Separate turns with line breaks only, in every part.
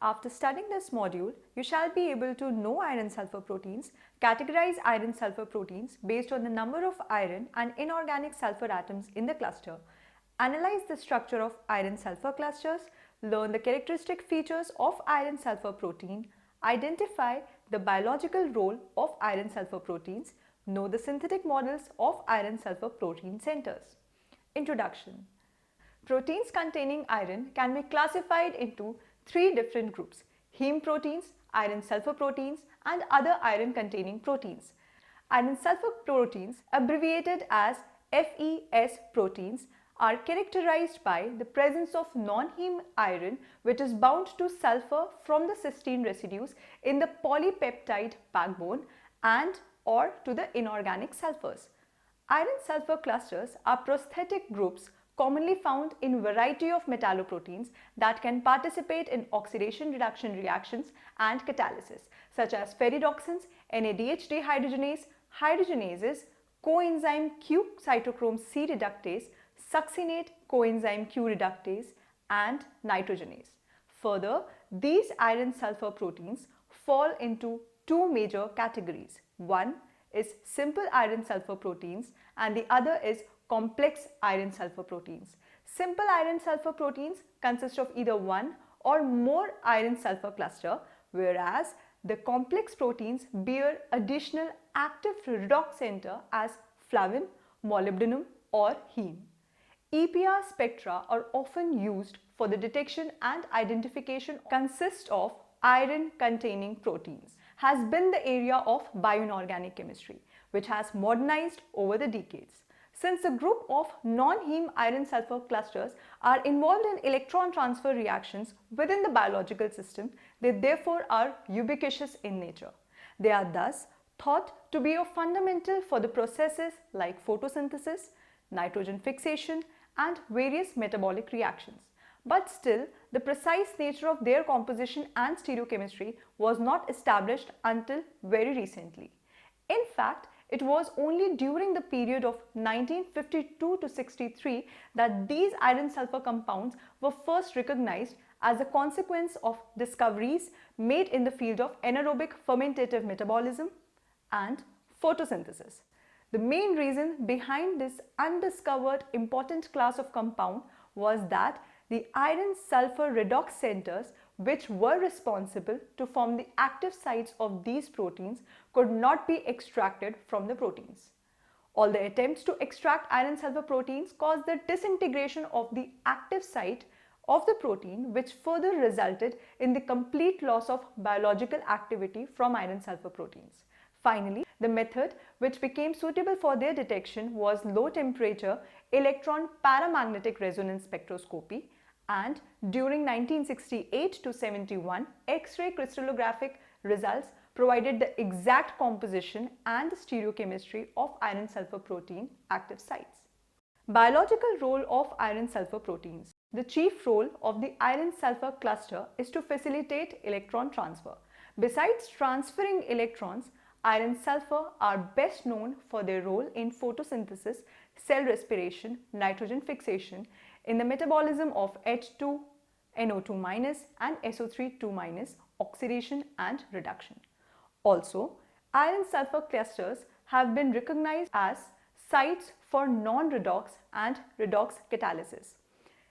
after studying this module, you shall be able to know iron sulfur proteins, categorize iron sulfur proteins based on the number of iron and inorganic sulfur atoms in the cluster, analyze the structure of iron sulfur clusters, learn the characteristic features of iron sulfur protein, identify the biological role of iron sulfur proteins, know the synthetic models of iron sulfur protein centers. Introduction. Proteins containing iron can be classified into three different groups: heme proteins, iron sulfur proteins, and other iron containing proteins. Iron sulfur proteins, abbreviated as FeS proteins, are characterized by the presence of non-heme iron which is bound to sulfur from the cysteine residues in the polypeptide backbone and or to the inorganic sulfurs. Iron sulfur clusters are prosthetic groups commonly found in variety of metalloproteins that can participate in oxidation reduction reactions and catalysis such as ferredoxins, NADH dehydrogenase, hydrogenases, coenzyme Q cytochrome C reductase, succinate coenzyme Q reductase, and nitrogenase. Further, these iron sulfur proteins fall into two major categories. One is simple iron sulfur proteins and the other is complex iron sulfur proteins. Simple iron sulfur proteins consist of either one or more iron sulfur cluster, whereas the complex proteins bear additional active redox center as flavin, molybdenum, or heme. EPR spectra are often used for the detection and identification consist of iron containing proteins has been the area of bioinorganic chemistry, which has modernized over the decades. Since a group of non-heme iron sulfur clusters are involved in electron transfer reactions within the biological system, they therefore are ubiquitous in nature. They are thus thought to be of fundamental for the processes like photosynthesis, nitrogen fixation, and various metabolic reactions. But still, the precise nature of their composition and stereochemistry was not established until very recently. In fact, it was only during the period of 1952 to 63 that these iron sulfur compounds were first recognized as a consequence of discoveries made in the field of anaerobic fermentative metabolism and photosynthesis. The main reason behind this undiscovered important class of compound was that the iron sulfur redox centers which were responsible to form the active sites of these proteins could not be extracted from the proteins. All the attempts to extract iron sulfur proteins caused the disintegration of the active site of the protein, which further resulted in the complete loss of biological activity from iron sulfur proteins. Finally, the method which became suitable for their detection was low temperature electron paramagnetic resonance spectroscopy, and during 1968 to 71, X-ray crystallographic results provided the exact composition and the stereochemistry of iron sulfur protein active sites. Biological role of iron sulfur proteins. The chief role of the iron sulfur cluster is to facilitate electron transfer. Besides transferring electrons, iron sulfur are best known for their role in photosynthesis, cell respiration, nitrogen fixation, in the metabolism of H2, NO2- and SO3 2- oxidation and reduction. Also, iron sulfur clusters have been recognized as sites for non-redox and redox catalysis.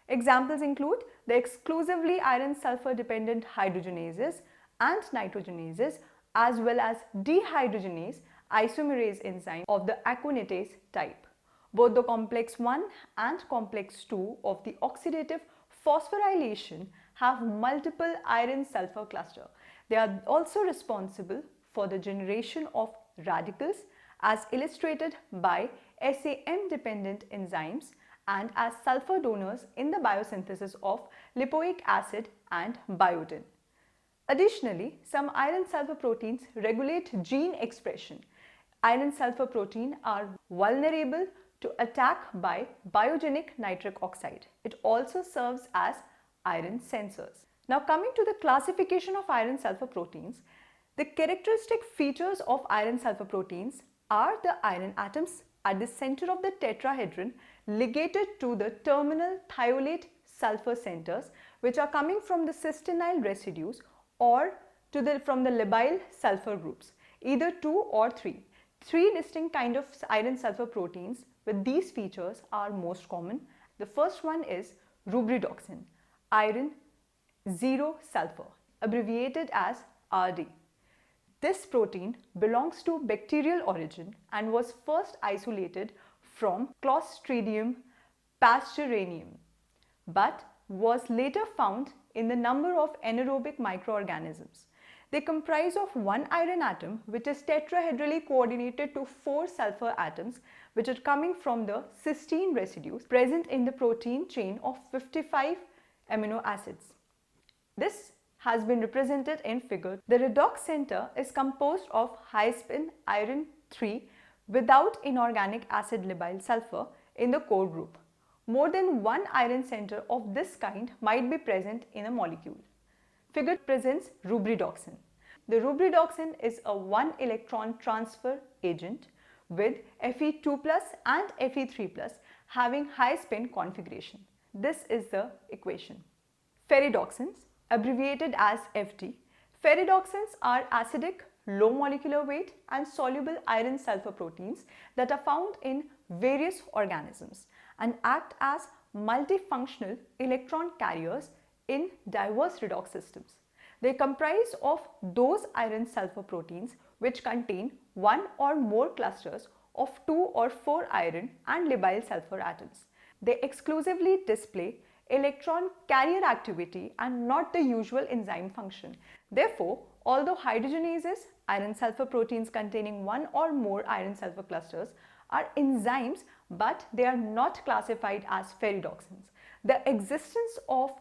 Examples include the exclusively iron sulfur dependent hydrogenases and nitrogenases, as well as dehydrogenase isomerase enzyme of the aconitase type. Both the complex 1 and complex 2 of the oxidative phosphorylation have multiple iron sulfur cluster. They are also responsible for the generation of radicals as illustrated by SAM dependent enzymes and as sulfur donors in the biosynthesis of lipoic acid and biotin. Additionally, some iron sulfur proteins regulate gene expression. Iron sulfur protein are vulnerable to attack by biogenic nitric oxide. It also serves as iron sensors. Now coming to the classification of iron sulfur proteins, the characteristic features of iron sulfur proteins are the iron atoms at the center of the tetrahedron ligated to the terminal thiolate sulfur centers which are coming from the cysteine residues or from the labile sulfur groups, either 2 or 3. Three distinct kind of iron sulfur proteins with these features are most common. The first one is rubridoxin, iron 0 sulfur, abbreviated as RD. This protein belongs to bacterial origin and was first isolated from Clostridium pastoranium, but was later found in the number of anaerobic microorganisms. They comprise of one iron atom which is tetrahedrally coordinated to 4 sulfur atoms which are coming from the cysteine residues present in the protein chain of 55 amino acids. This has been represented in figure. The redox center is composed of high spin iron 3 without inorganic acid labile sulfur in the core group. More than one iron center of this kind might be present in a molecule. Figure presents rubridoxin. The rubridoxin is a 1 electron transfer agent with Fe2+ and Fe3+ having high spin configuration. This is the equation. Ferredoxins, abbreviated as FD. Ferredoxins are acidic, low molecular weight and soluble iron sulfur proteins that are found in various organisms and act as multifunctional electron carriers in diverse redox systems. They comprise of those iron sulfur proteins which contain one or more clusters of 2 or 4 iron and labile sulfur atoms. They exclusively display electron carrier activity and not the usual enzyme function. Therefore, although hydrogenases, iron sulfur proteins containing one or more iron sulfur clusters, are enzymes, but they are not classified as ferredoxins. The existence of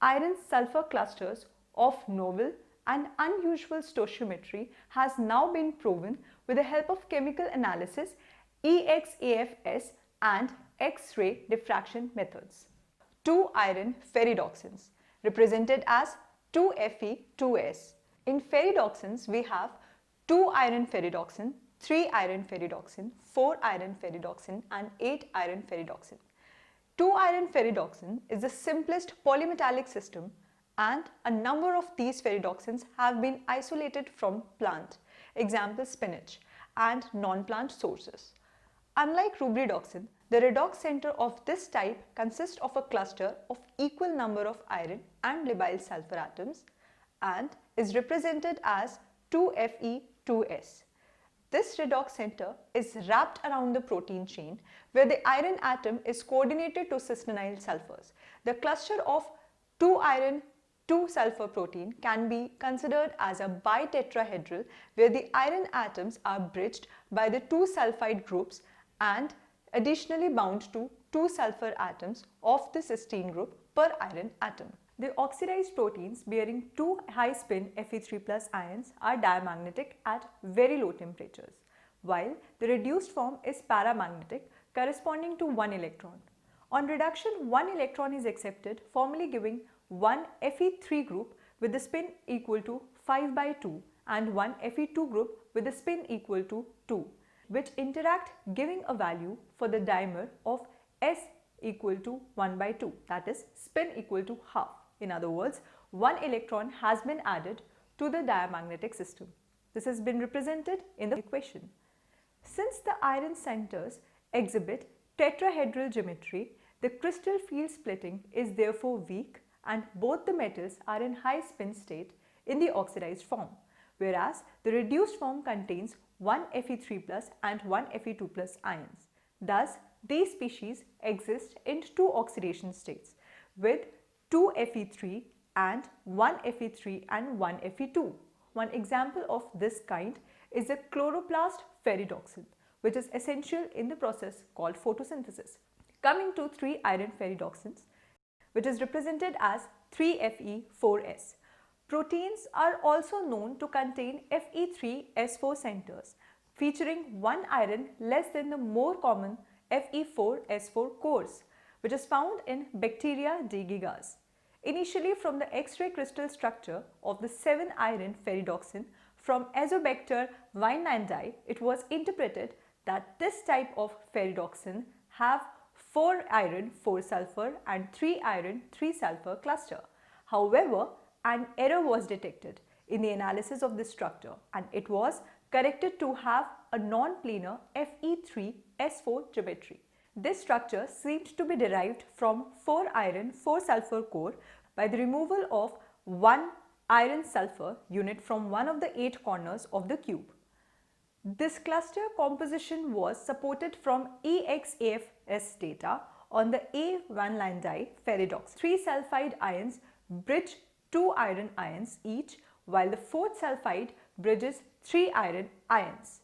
iron sulfur clusters of novel and unusual stoichiometry has now been proven with the help of chemical analysis, EXAFS and X-ray diffraction methods. 2 iron ferredoxins, represented as 2Fe2S. In ferredoxins, we have 2 iron ferredoxin, 3 iron ferredoxin, 4 iron ferredoxin and 8 iron ferredoxin. 2 iron ferredoxin is the simplest polymetallic system and a number of these ferredoxins have been isolated from plant, example spinach, and non-plant sources. Unlike rubridoxin, the redox center of this type consists of a cluster of equal number of iron and labile sulfur atoms and is represented as 2Fe2S. This redox center is wrapped around the protein chain where the iron atom is coordinated to cysteine sulfurs. The cluster of 2 iron 2 sulfur protein can be considered as a bitetrahedral where the iron atoms are bridged by the 2 sulfide groups and additionally bound to 2 sulfur atoms of the cysteine group per iron atom. The oxidized proteins bearing 2 high spin Fe3+ ions are diamagnetic at very low temperatures, while the reduced form is paramagnetic corresponding to 1 electron. On reduction, 1 electron is accepted, formally giving 1 Fe3 group with the spin equal to 5/2 and 1 Fe2 group with the spin equal to 2, which interact giving a value for the dimer of S equal to 1/2, that is spin equal to half. In other words, 1 electron has been added to the diamagnetic system. This has been represented in the equation. Since the iron centers exhibit tetrahedral geometry, the crystal field splitting is therefore weak and both the metals are in high spin state in the oxidized form, whereas the reduced form contains 1 Fe3+ and 1 Fe2+ ions. Thus, these species exist in 2 oxidation states with 2 Fe3 and 1 Fe3 and 1 Fe2. One example of this kind is the chloroplast ferredoxin, which is essential in the process called photosynthesis. Coming to 3 iron ferredoxins, which is represented as 3Fe4S. Proteins are also known to contain Fe3S4 centers, featuring 1 iron less than the more common Fe4S4 cores, which is found in Bacteria digigas. Initially, from the X-ray crystal structure of the 7 iron ferredoxin from Azobacter wienandii, it was interpreted that this type of ferredoxin have 4 iron 4 sulfur and 3 iron 3 sulfur cluster. However, an error was detected in the analysis of this structure and it was corrected to have a non-planar Fe3S4 geometry. This structure seemed to be derived from 4 iron 4 sulfur core by the removal of 1 iron sulfur unit from one of the 8 corners of the cube. This cluster composition was supported from EXAFS data on the A1 lambda ferridox. 3 sulfide ions bridge 2 iron ions each, while the 4th sulfide bridges 3 iron ions.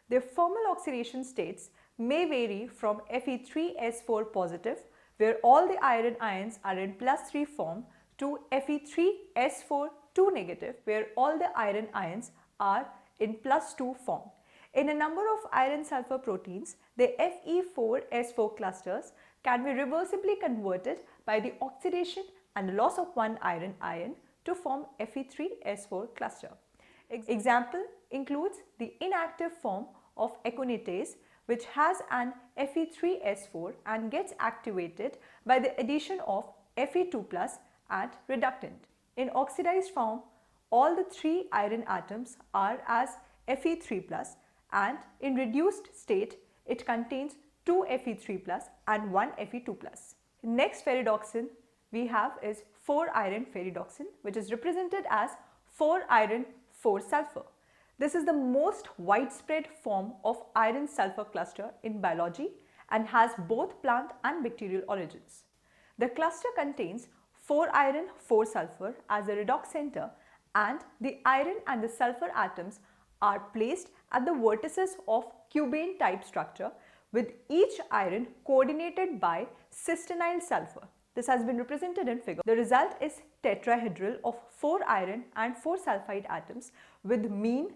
Their formal oxidation states may vary from Fe3S4 positive, where all the iron ions are in +3 form, to Fe3S4 2 negative, where all the iron ions are in +2 form. In a number of iron sulfur proteins, the Fe4S4 clusters can be reversibly converted by the oxidation and loss of one iron ion to form Fe3S4 cluster. Example includes the inactive form of aconitase, which has an Fe3S4 and gets activated by the addition of Fe2+ and reductant. In oxidized form, all the 3 iron atoms are as Fe3+, and in reduced state it contains 2 Fe3+ and 1 Fe2+. Next ferridoxin we have is 4 iron ferridoxin, which is represented as 4 iron 4 sulfur. This is the most widespread form of iron sulfur cluster in biology and has both plant and bacterial origins. The cluster contains 4 iron 4 sulfur as a redox center, and the iron and the sulfur atoms are placed at the vertices of cubane type structure, with each iron coordinated by cistenyl sulfur. This has been represented in figure. The result is tetrahedral of 4 iron and 4 sulfide atoms, with mean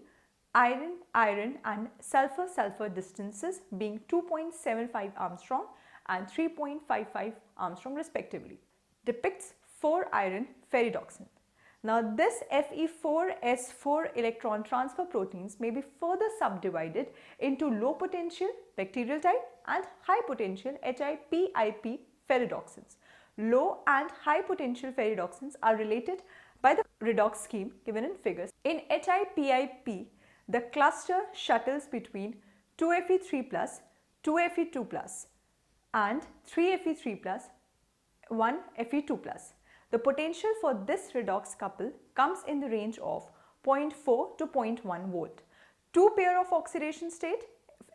iron and sulfur distances being 2.75 Armstrong and 3.55 Armstrong respectively. Depicts 4 iron ferridoxin. Now this Fe4S4 electron transfer proteins may be further subdivided into low potential bacterial type and high potential HIPIP ferridoxins. Low and high potential ferridoxins are related by the redox scheme given in figures. In HIPIP, the cluster shuttles between 2Fe3+, 2Fe2+, and 3Fe3+, 1 Fe2+. The potential for this redox couple comes in the range of 0.4 to 0.1 volt. Two pair of oxidation state,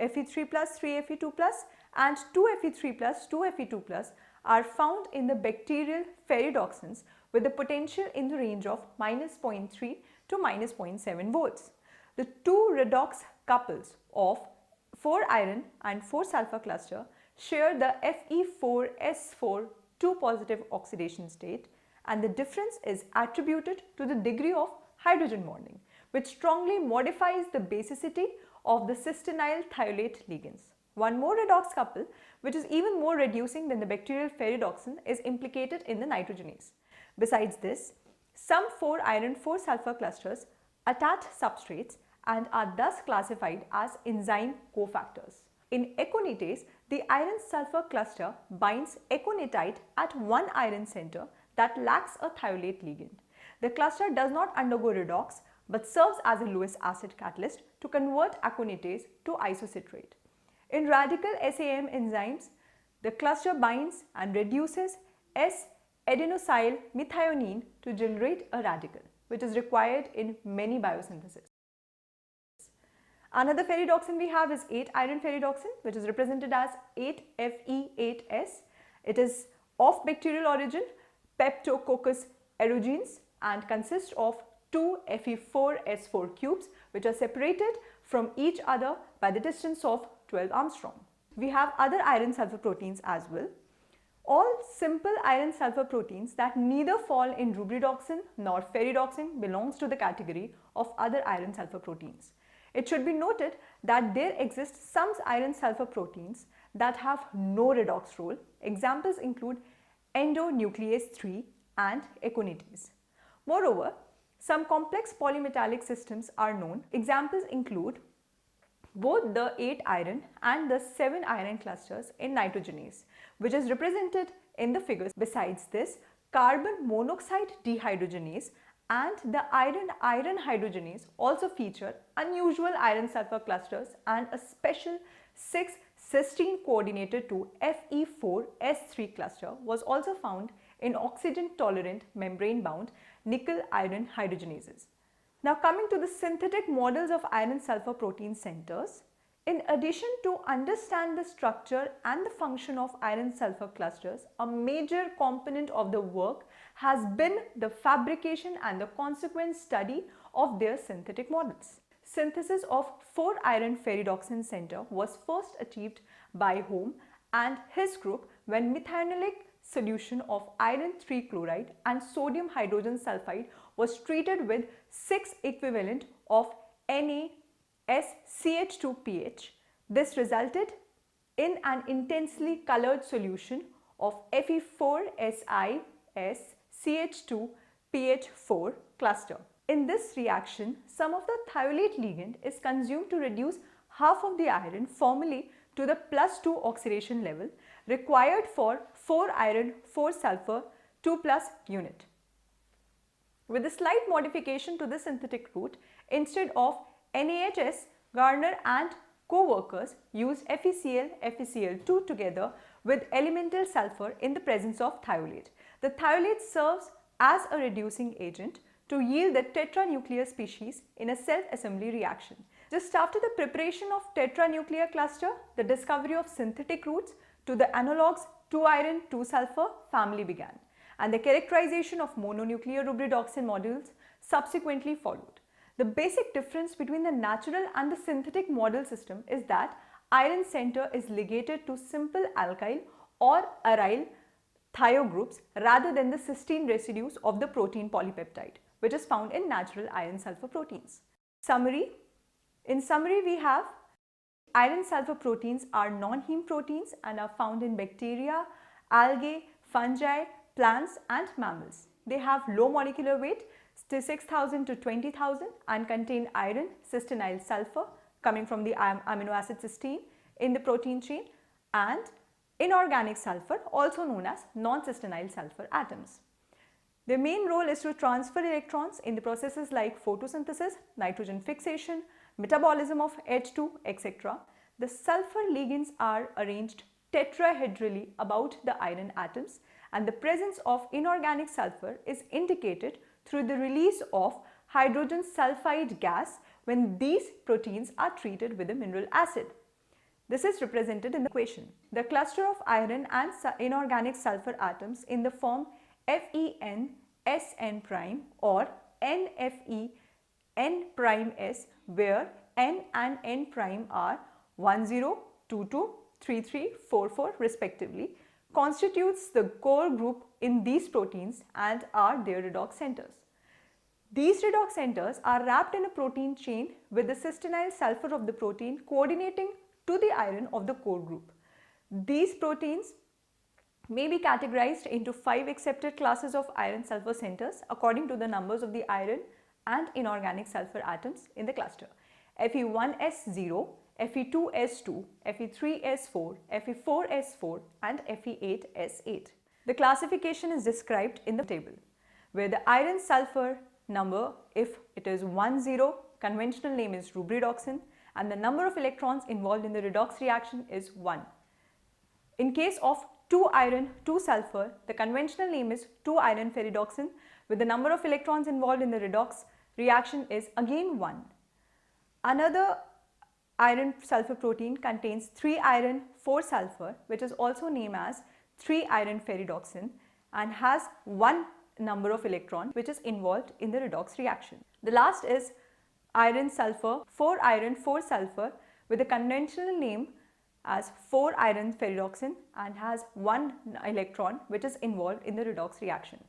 Fe3+, 3Fe2+, and 2Fe3+, 2Fe2+, are found in the bacterial ferridoxins with the potential in the range of -0.3 to -0.7 volts. The two redox couples of 4 iron and 4 sulfur cluster share the Fe4S4 2 positive oxidation state, and the difference is attributed to the degree of hydrogen bonding, which strongly modifies the basicity of the cistenyl thiolate ligands. One more redox couple, which is even more reducing than the bacterial ferridoxin, is implicated in the nitrogenase. Besides this, some 4 iron 4 sulfur clusters attach substrates and are thus classified as enzyme cofactors. In aconitase, the iron sulfur cluster binds aconitite at one iron center that lacks a thiolate ligand. The cluster does not undergo redox but serves as a Lewis acid catalyst to convert aconitase to isocitrate. In radical SAM enzymes, the cluster binds and reduces S-adenosyl methionine to generate a radical, which is required in many biosyntheses. Another ferridoxin we have is 8 iron ferridoxin, which is represented as 8Fe8S. It is of bacterial origin, Peptococcus aerogenes, and consists of 2 Fe4S4 cubes, which are separated from each other by the distance of 12 Armstrong. We have other iron sulfur proteins as well. All simple iron sulfur proteins that neither fall in rubidoxin nor ferridoxin belongs to the category of other iron sulfur proteins. It should be noted that there exist some iron sulfur proteins that have no redox role. Examples include endonuclease 3 and aconitase. Moreover, some complex polymetallic systems are known. Examples include both the 8 iron and the 7 iron clusters in nitrogenase, which is represented in the figures. Besides this, carbon monoxide dehydrogenase and the iron-iron hydrogenase also feature unusual iron sulfur clusters, and a special 6 cysteine coordinated to Fe4S3 cluster was also found in oxygen tolerant membrane bound nickel iron hydrogenases. Now coming to the synthetic models of iron sulfur protein centers, in addition to understand the structure and the function of iron sulfur clusters, a major component of the work has been the fabrication and the consequent study of their synthetic models. Synthesis of 4-iron ferredoxin center was first achieved by Holm and his group when methionolic solution of iron 3 chloride and sodium hydrogen sulfide was treated with 6 equivalent of NaSCH2PH. This resulted in an intensely colored solution of Fe4SiSCH2PH4 cluster. In this reaction, some of the thiolate ligand is consumed to reduce half of the iron formally to the +2 oxidation level required for 4 iron 4 sulfur 2+ unit. With a slight modification to the synthetic route, instead of NaHS, Garner and co-workers used FeCl, FeCl2 together with elemental sulfur in the presence of thiolate. The thiolate serves as a reducing agent to yield the tetranuclear species in a self-assembly reaction. Just after the preparation of tetranuclear cluster, the discovery of synthetic routes to the analogues 2 iron 2 sulfur family began, and the characterization of mononuclear rubridoxin modules subsequently followed. The basic difference between the natural and the synthetic model system is that iron center is ligated to simple alkyl or aryl thio groups rather than the cysteine residues of the protein polypeptide, which is found in natural iron sulfur proteins. In summary, we have iron sulfur proteins are non-heme proteins and are found in bacteria, algae, fungi, plants and mammals. They have low molecular weight, 6,000 to 20,000, and contain iron, cysteine sulfur coming from the amino acid cysteine in the protein chain, and inorganic sulfur, also known as non-cysteine sulfur atoms. Their main role is to transfer electrons in the processes like photosynthesis, nitrogen fixation, metabolism of H2, etc. The sulfur ligands are arranged tetrahedrally about the iron atoms, and the presence of inorganic sulfur is indicated through the release of hydrogen sulfide gas when these proteins are treated with a mineral acid. This is represented in the equation. The cluster of iron and inorganic sulfur atoms in the form FeNSN prime or NFeN'(S), where N and N prime are 10, 22, 33, 44 respectively, constitutes the core group in these proteins and are their redox centers. These redox centers are wrapped in a protein chain with the cysteine sulfur of the protein coordinating to the iron of the core group. These proteins may be categorized into 5 accepted classes of iron sulfur centers according to the numbers of the iron and inorganic sulfur atoms in the cluster: Fe1S0, Fe2S2, Fe3S4, Fe4S4 and Fe8S8. The classification is described in the table, where the iron sulfur number, if it is 10, conventional name is rubridoxin, and the number of electrons involved in the redox reaction is 1. In case of 2 iron 2 sulfur, the conventional name is 2 iron ferredoxin, with the number of electrons involved in the redox reaction is again 1. Another iron sulfur protein contains 3 iron 4 sulfur, which is also named as 3 iron ferredoxin, and has 1 number of electron which is involved in the redox reaction. The last is iron sulfur 4 iron 4 sulfur, with the conventional name as 4 iron ferredoxin, and has 1 electron which is involved in the redox reaction.